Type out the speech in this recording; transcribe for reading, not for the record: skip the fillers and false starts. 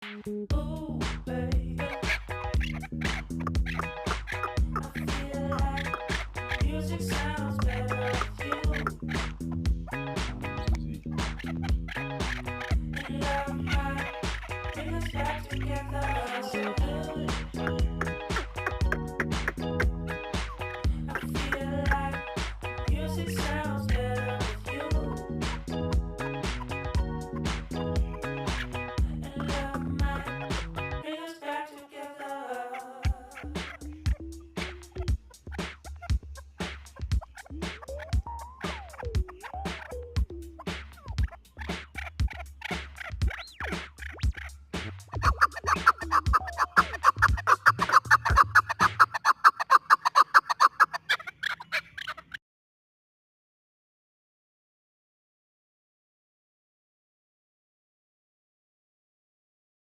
Ooh, baby, I feel like music sounds better with you. And love might bring us back together.